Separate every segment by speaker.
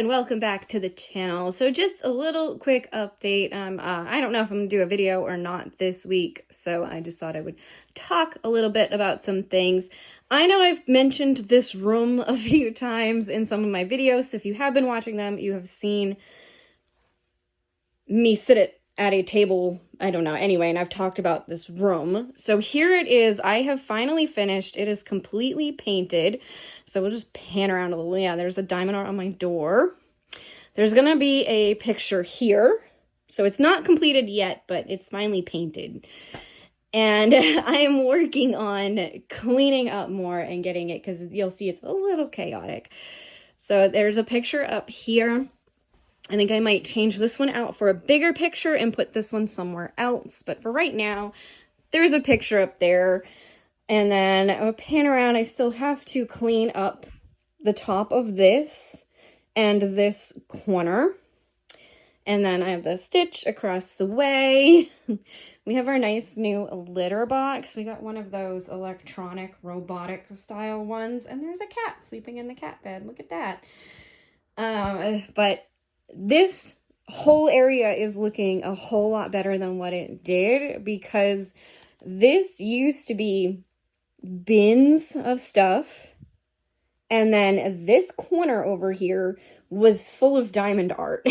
Speaker 1: and welcome back to the channel. So just a little quick update. I don't know if I'm gonna do a video or not this week, so I just thought I would talk a little bit about some things. I know I've mentioned this room a few times in some of my videos, so if you have been watching them, you have seen me sit at a table, I don't know, anyway, and I've talked about this room. So here it is. I have finally finished. It is completely painted. So we'll just pan around a little. Yeah, there's a diamond art on my door. There's gonna be a picture here. So it's not completed yet, but it's finally painted. And I am working on cleaning up more and getting it, because you'll see it's a little chaotic. So there's a picture up here. I think I might change this one out for a bigger picture and put this one somewhere else. But for right now, there's a picture up there. And then I'll pan around. I still have to clean up the top of this and this corner. And then I have the stitch across the way. We have our nice new litter box. We got one of those electronic robotic style ones. And there's a cat sleeping in the cat bed. Look at that. But this whole area is looking a whole lot better than what it did, because this used to be bins of stuff, and then this corner over here was full of diamond art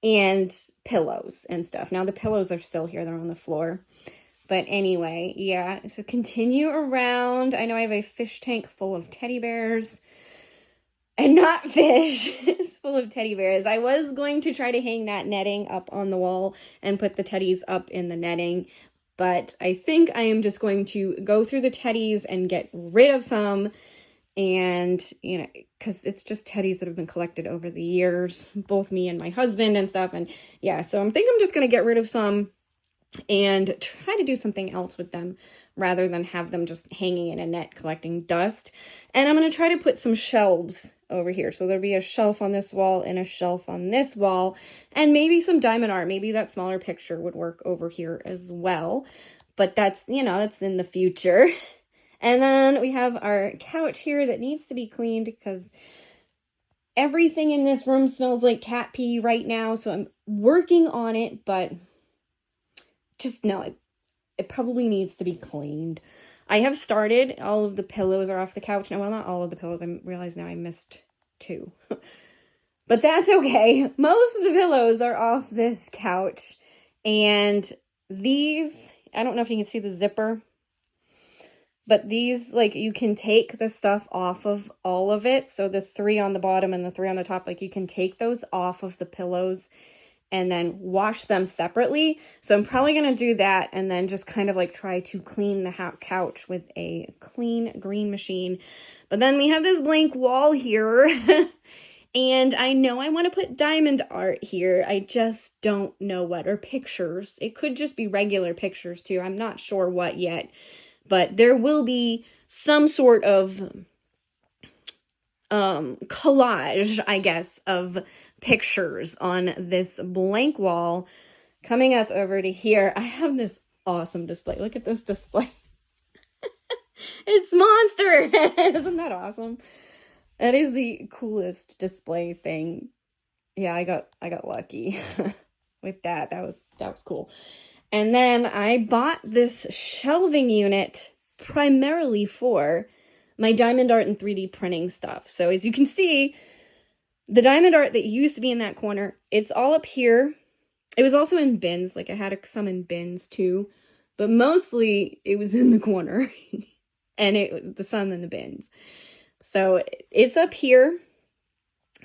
Speaker 1: and pillows and stuff. Now the pillows are still here, they're on the floor. But anyway, yeah, so continue around. I know I have a fish tank full of teddy bears. And not fish. It's full of teddy bears. I was going to try to hang that netting up on the wall and put the teddies up in the netting, but I think I am just going to go through the teddies and get rid of some, and, you know, because it's just teddies that have been collected over the years, both me and my husband and stuff, and yeah, so I think I'm just going to get rid of some and try to do something else with them rather than have them just hanging in a net collecting dust. And I'm going to try to put some shelves over here. So there'll be a shelf on this wall and a shelf on this wall, and maybe some diamond art. Maybe that smaller picture would work over here as well. But that's, you know, that's in the future. And then we have our couch here that needs to be cleaned because everything in this room smells like cat pee right now. So I'm working on it, but just know it probably needs to be cleaned. I have started. All of the pillows are off the couch now. Well, not all of the pillows. I realize now I missed 2. But that's okay. Most of the pillows are off this couch. And these, I don't know if you can see the zipper, but these, like, you can take the stuff off of all of it. So the 3 on the bottom and the 3 on the top, like, you can take those off of the pillows and then wash them separately. So I'm probably going to do that and then just kind of like try to clean the couch with a clean green machine. But then we have this blank wall here. And I know I want to put diamond art here. I just don't know what, or pictures. It could just be regular pictures too. I'm not sure what yet. But there will be some sort of collage, I guess, of pictures on this blank wall. Coming up over to here, I have this awesome display. Look at this display. It's monster. Isn't that awesome? That is the coolest display thing. Yeah, I got lucky with that. That was cool. And then I bought this shelving unit primarily for my diamond art and 3D printing stuff. So as you can see, the diamond art that used to be in that corner, it's all up here. It was also in bins. Like, I had some in bins too, but mostly it was in the corner and the some in the bins. So it's up here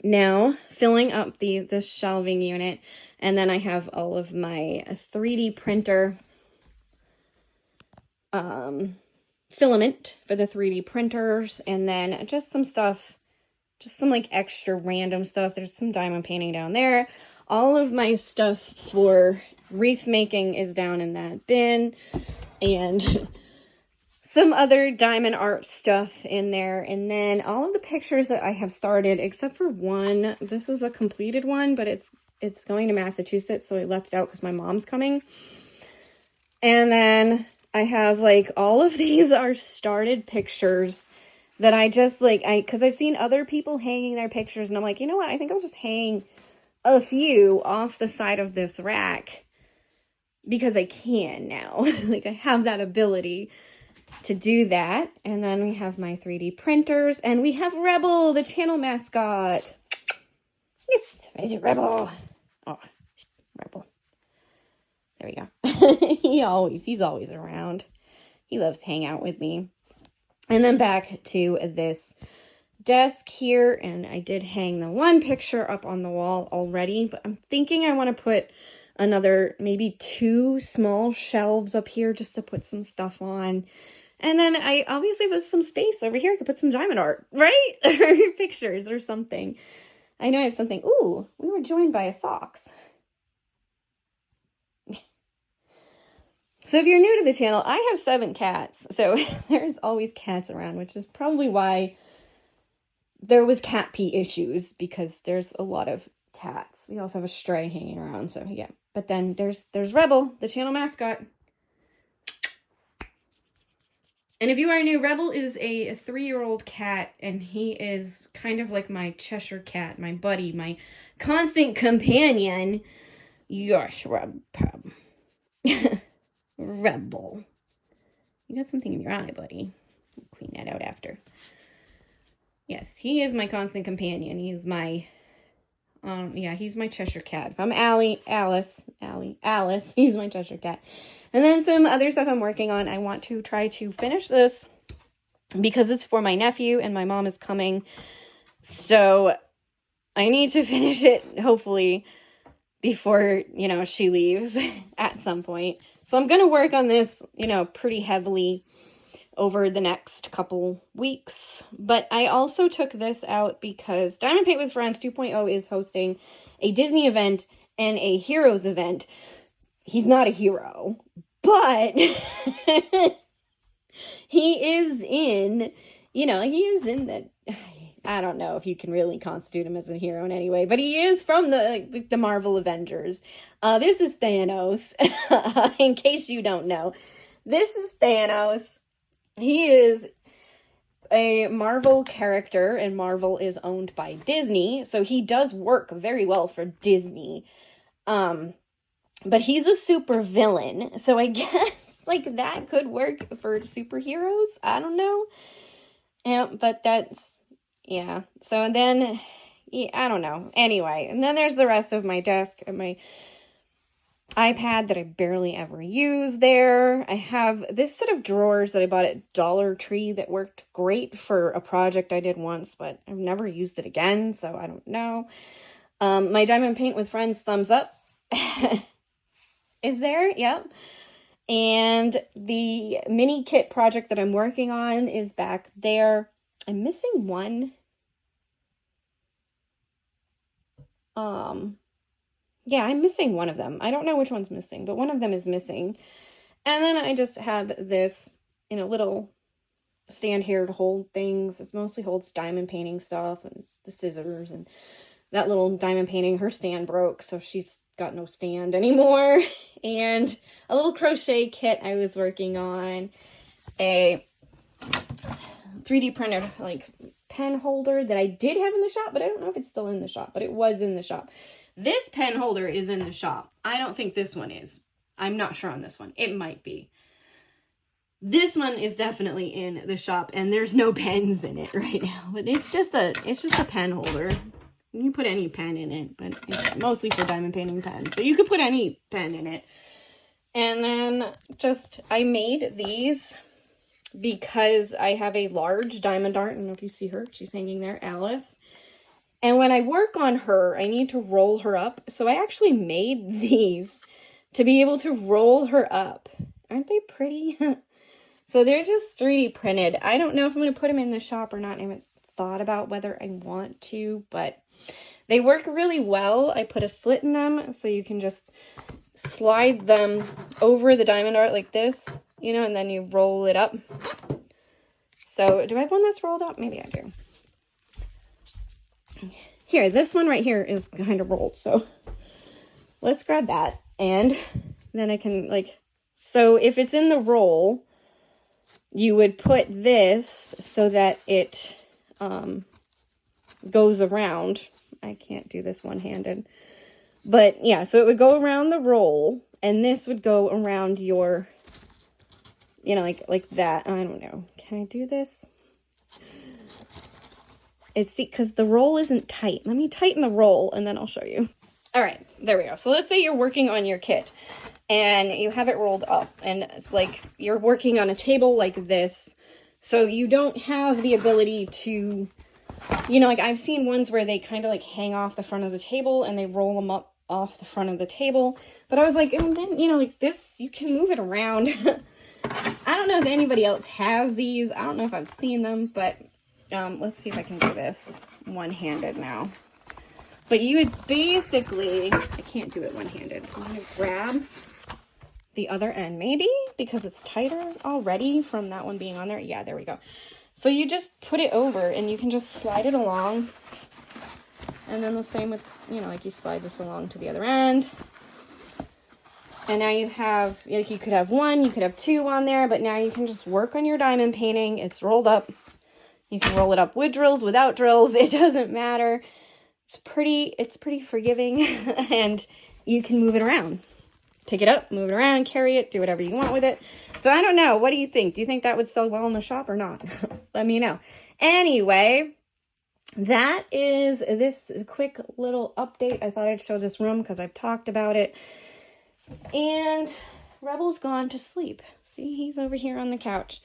Speaker 1: now, filling up this shelving unit. And then I have all of my 3D printer filament for the 3D printers, and then just some stuff, just some like extra random stuff. There's some diamond painting down there. All of my stuff for wreath making is down in that bin, and some other diamond art stuff in there. And then all of the pictures that I have started, except for one. This is a completed one, but it's going to Massachusetts, so I left it out because my mom's coming. And then I have, like, all of these are started pictures that I just like, because I've seen other people hanging their pictures, and I'm like, you know what, I think I'll just hang a few off the side of this rack because I can now. Like, I have that ability to do that. And then we have my 3D printers, and we have Rebel, the channel mascot. Yes, where's your Rebel? Oh, Rebel. There we go. He's always around. He loves to hang out with me. And then back to this desk here, and I did hang the one picture up on the wall already, but I'm thinking I want to put another, maybe 2 small shelves up here just to put some stuff on. And then I obviously have some space over here. I could put some diamond art, right? Or pictures or something. I know I have something. Ooh, we were joined by a socks. So if you're new to the channel, I have 7 cats. So there's always cats around, which is probably why there was cat pee issues, because there's a lot of cats. We also have a stray hanging around, so yeah. But then there's Rebel, the channel mascot. And if you are new, Rebel is a 3-year-old cat, and he is kind of like my Cheshire cat, my buddy, my constant companion. Yes, Rebel. You got something in your eye, buddy. I'll clean that out after. Yes, he is my constant companion. He's my, he's my Cheshire cat. If I'm Alice, he's my Cheshire cat. And then some other stuff I'm working on. I want to try to finish this because it's for my nephew and my mom is coming. So I need to finish it, hopefully, before, she leaves at some point. So I'm going to work on this, pretty heavily over the next couple weeks. But I also took this out because Diamond Paint with Friends 2.0 is hosting a Disney event and a Heroes event. He's not a hero, but he is in, he is in that. I don't know if you can really constitute him as a hero in any way, but he is from the Marvel Avengers. This is Thanos, in case you don't know. This is Thanos. He is a Marvel character, and Marvel is owned by Disney, so he does work very well for Disney. But he's a super villain, so I guess, that could work for superheroes. I don't know. But that's, yeah. So then, I don't know. Anyway, and then there's the rest of my desk and my iPad that I barely ever use there. I have this set of drawers that I bought at Dollar Tree that worked great for a project I did once, but I've never used it again, so I don't know. My Diamond Paint with Friends thumbs up is there, yep. And the mini kit project that I'm working on is back there. I'm missing one. Yeah, I'm missing one of them. I don't know which one's missing, but one of them is missing. And then I just have this, little stand here to hold things. It mostly holds diamond painting stuff and the scissors and that little diamond painting. Her stand broke, so she's got no stand anymore. And a little crochet kit I was working on. A 3D printed, pen holder that I did have in the shop, but I don't know if it's still in the shop, but it was in the shop. This pen holder is in the shop. I don't think this one is. I'm not sure on this one. It might be. This one is definitely in the shop, and there's no pens in it right now. But it's just a pen holder. You can put any pen in it, but it's mostly for diamond painting pens. But you could put any pen in it. And then I made these because I have a large diamond art. I don't know if you see her. She's hanging there, Alice. And when I work on her, I need to roll her up. So I actually made these to be able to roll her up. Aren't they pretty? So they're just 3D printed. I don't know if I'm going to put them in the shop or not. I haven't thought about whether I want to, but they work really well. I put a slit in them so you can just slide them over the diamond art like this, and then you roll it up. So do I have one that's rolled up? Maybe I do. Here, this one right here is kind of rolled, so let's grab that, and then I can, so if it's in the roll, you would put this so that it goes around. I can't do this one-handed. But yeah, so it would go around the roll, and this would go around your, you know, like that. I don't know. Can I do this? It's because the roll isn't tight. Let me tighten the roll, and then I'll show you. All right, there we go. So let's say you're working on your kit, and you have it rolled up, and it's like you're working on a table like this, so you don't have the ability to, you know, like I've seen ones where they kind of like hang off the front of the table and they roll them up off the front of the table. But I was like, and then, you know, like this, you can move it around. I don't know if anybody else has these. I don't know if I've seen them, but let's see if I can do this one-handed now. But you would basically, I can't do it one-handed. I'm going to grab the other end, maybe, because it's tighter already from that one being on there. Yeah, there we go. So you just put it over and you can just slide it along. And then the same with, you know, like you slide this along to the other end. And now you have, like you could have one, you could have two on there, but now you can just work on your diamond painting. It's rolled up. You can roll it up with drills, without drills. It doesn't matter. It's pretty forgiving, and you can move it around. Pick it up, move it around, carry it, do whatever you want with it. So I don't know. What do you think? Do you think that would sell well in the shop or not? Let me know. Anyway, that is this quick little update. I thought I'd show this room because I've talked about it. And Rebel's gone to sleep. See, he's over here on the couch.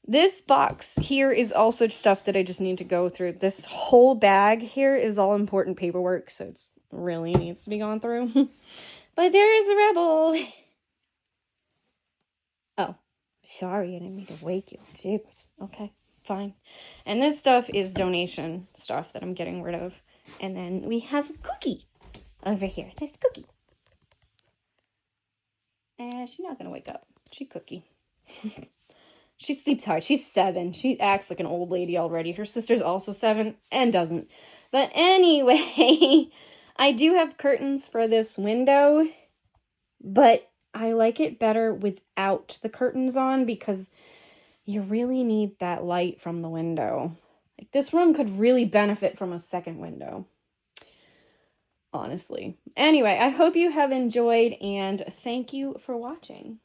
Speaker 1: This box here is also stuff that I just need to go through. This whole bag here is all important paperwork, so it really needs to be gone through. But there is a Rebel. Oh, sorry, I didn't mean to wake you. Jeepers. Okay, fine. And this stuff is donation stuff that I'm getting rid of. And then we have Cookie over here. There's Cookie. And she's not going to wake up. She Cookie. She sleeps hard. She's 7. She acts like an old lady already. Her sister's also 7 and doesn't. But anyway, I do have curtains for this window, but I like it better without the curtains on because you really need that light from the window. Like this room could really benefit from a second window. Honestly. Anyway, I hope you have enjoyed and thank you for watching.